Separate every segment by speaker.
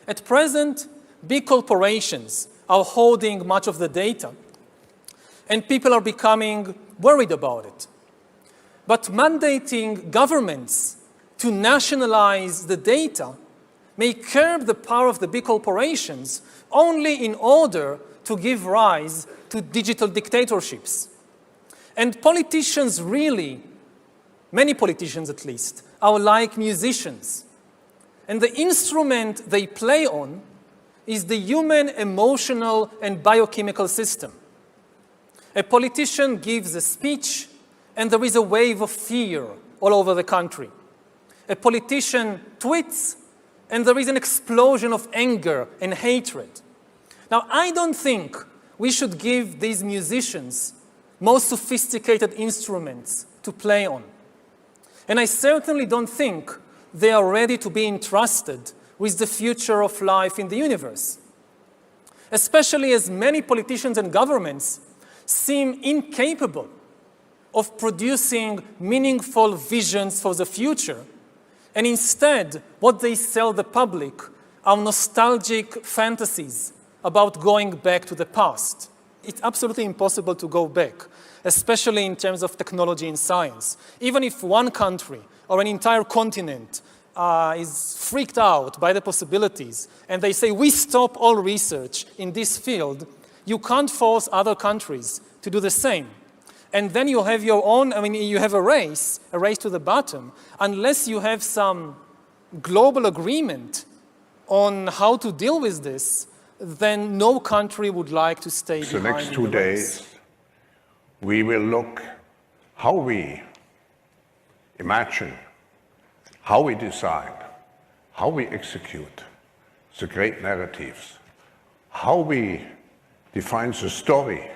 Speaker 1: At present, big corporations are holding much of the data, and people are becoming worried about it. But mandating governments to nationalize the data may curb the power of the big corporations only in order to give rise to digital dictatorships. And politicians really, many politicians at least, are like musicians. And the instrument they play on is the human emotional and biochemical system. A politician gives a speech, and there is a wave of fear all over the country. A politician tweets, and there is an explosion of anger and hatred. Now, I don't think we should give these musicians most sophisticated instruments to play on. And I certainly don't think they are ready to be entrusted with the future of life in the universe. Especially as many politicians and governments seem incapable of producing meaningful visions for the future. And instead, what they sell the public are nostalgic fantasies about going back to the past. It's absolutely impossible to go back, especially in terms of technology and science. Even if one country or an entire continent is freaked out by the possibilities, and they say, we stop all research in this field, you can't force other countries to do the same. And then you have your own, you have a race to the bottom, unless you have some global agreement on how to deal with this, then no country would like to stay behind.
Speaker 2: The next 2 days, we will look how we imagine, how we decide, how we execute the great narratives, how we define the story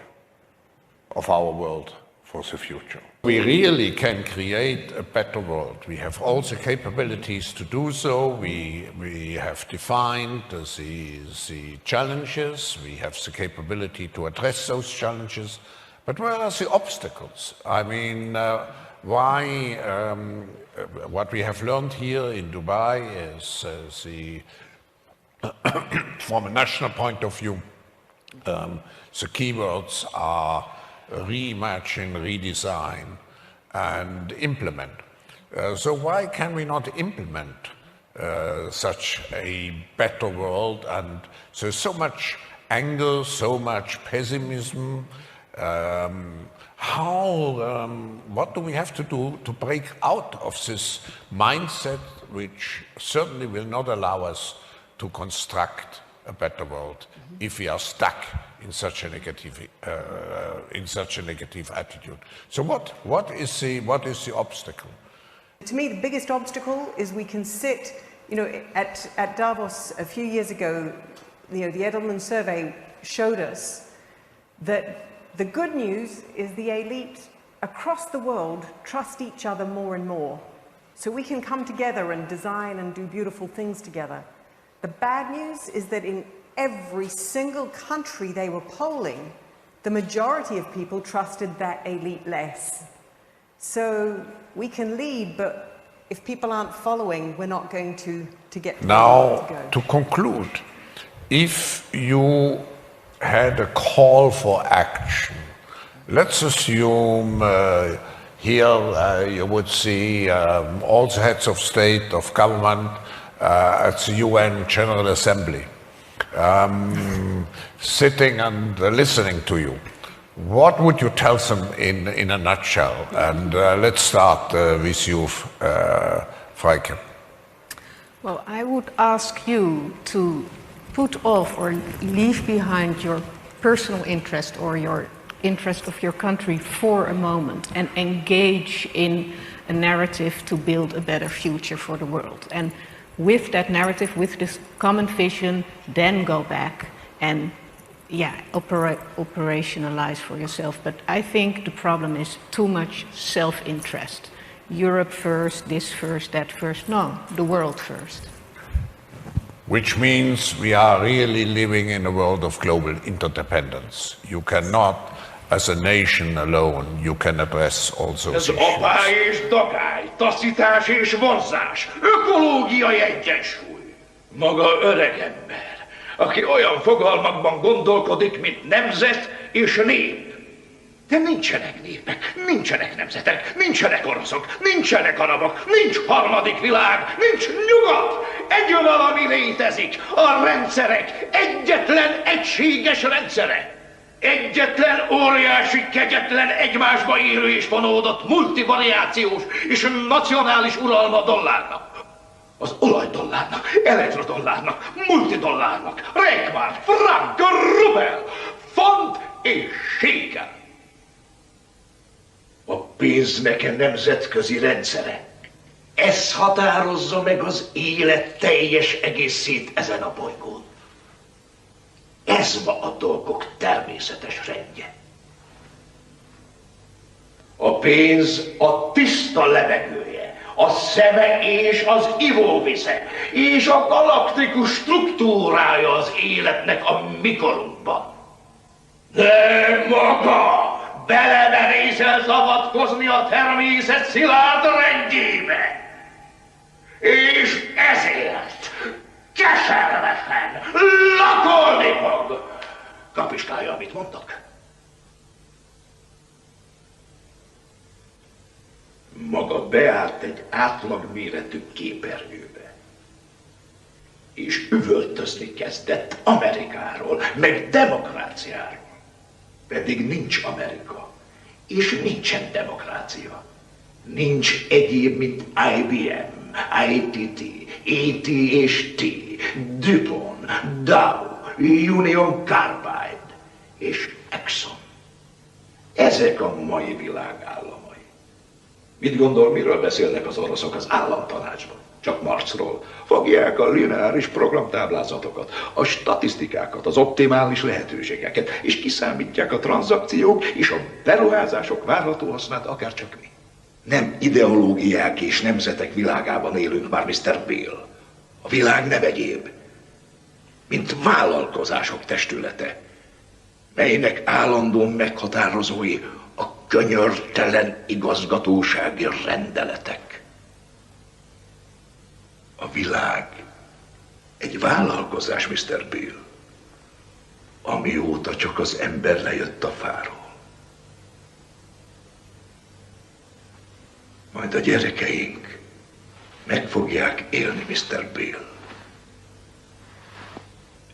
Speaker 2: of our world for the future.
Speaker 3: We really can create a better world. We have all the capabilities to do so. We have defined the challenges. We have the capability to address those challenges. But where are the obstacles? I mean, what we have learned here in Dubai is from a national point of view, the keywords are reimagine, redesign, and implement. So why can we not implement such a better world? And so much anger, so much pessimism. What do we have to do to break out of this mindset, which certainly will not allow us to construct a better world if we are stuck in such a negative attitude? So what is the obstacle?
Speaker 4: To me, the biggest obstacle is we can sit, at Davos a few years ago, the Edelman survey showed us that the good news is the elite across the world trust each other more and more. So we can come together and design and do beautiful things together. The bad news is that in every single country they were polling, the majority of people trusted that elite less. So we can lead, but if people aren't following, we're not going to get
Speaker 3: now
Speaker 4: to go.
Speaker 3: To conclude, if you had a call for action, let's assume here you would see all the heads of state, of government at the UN General Assembly sitting and listening to you. What would you tell them in a nutshell? And let's start with you, Freike.
Speaker 5: Well, I would ask you to put off or leave behind your personal interest or your interest of your country for a moment and engage in a narrative to build a better future for the world. And with that narrative, with this common vision, then go back and operationalize for yourself. But I think the problem is too much self-interest. Europe first, this first, that first. No, the world first.
Speaker 3: Which means we are really living in a world of global interdependence. You cannot, as a nation alone, you can address all those issues.
Speaker 6: Ez apály és dagály, taszítás és vonzás, ökológiai egyensúly. Maga öregember, aki olyan fogalmakban gondolkodik, mint nemzet és nép. De nincsenek népek, nincsenek nemzetek, nincsenek oroszok, nincsenek arabok, nincs harmadik világ, nincs nyugat. Egy valami létezik, a rendszerek egyetlen egységes rendszere. Egyetlen óriási, kegyetlen, egymásba érő és vonódott multivariációs és nacionális uralma dollárnak. Az olajdollárnak, elektrodollárnak, multidollárnak, Reichmark, frank, rubel, font és sékel. A pénznek nemzetközi rendszere. Ez határozza meg az élet teljes egészét ezen a bolygón. Ez ma a dolgok természetes rendje. A pénz a tiszta levegője, a szeme és az ivóvize, és a galaktikus struktúrája az életnek a mikorunkban. De maga belemerészel avatkozni a természet szilárd rendjébe. És ezért keservesen lakolni fog. Kapiskálja, amit mondtak? Maga beállt egy átlagméretű képernyőbe, és üvöltözni kezdett Amerikáról, meg demokráciáról. Pedig nincs Amerika, és nincsen demokrácia. Nincs egyéb, mint IBM, ITT, AT&T, DuPont, Dow, Union Carbide és Exxon. Ezek a mai világ államai. Mit gondol, miről beszélnek az oroszok az államtanácsban? Csak Marxról. Fogják a lineáris programtáblázatokat, a statisztikákat, az optimális lehetőségeket, és kiszámítják a tranzakciók és a beruházások várható hasznát, akárcsak mi. Nem ideológiák és nemzetek világában élünk már, Mr. Bill. A világ nem egyéb, mint vállalkozások testülete, melynek állandó meghatározói a könyörtelen igazgatósági rendeletek. A világ egy vállalkozás, Mr. Bill, amióta csak az ember lejött a fáról. Majd a gyerekeink meg fogják élni, Mr. Bill.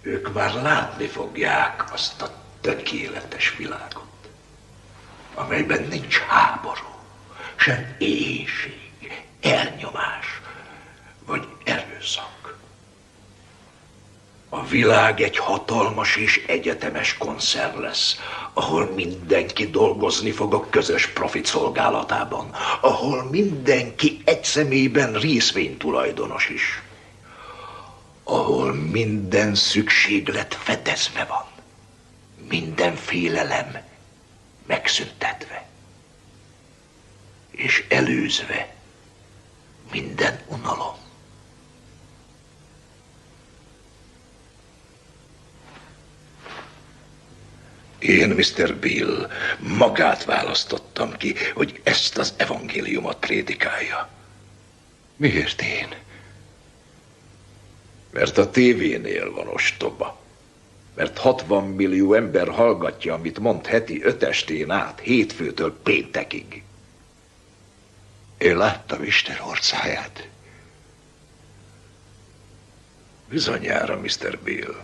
Speaker 6: Ők már látni fogják azt a tökéletes világot, amelyben nincs háború, sem éhség, elnyomás vagy erőszak. A világ egy hatalmas és egyetemes koncern lesz, ahol mindenki dolgozni fog a közös profit szolgálatában, ahol mindenki egy személyben részvénytulajdonos is, ahol minden szükséglet fedezve van, minden félelem megszüntetve, és előzve minden unalom. Én, Mr. Bill, magát választottam ki, hogy ezt az evangéliumot prédikálja. Miért én? Mert a tévénél van ostoba. Mert 60 millió ember hallgatja, amit mond heti 5 estén át, hétfőtől péntekig. Én láttam Isten orcáját. Bizonyára, Mr. Bill.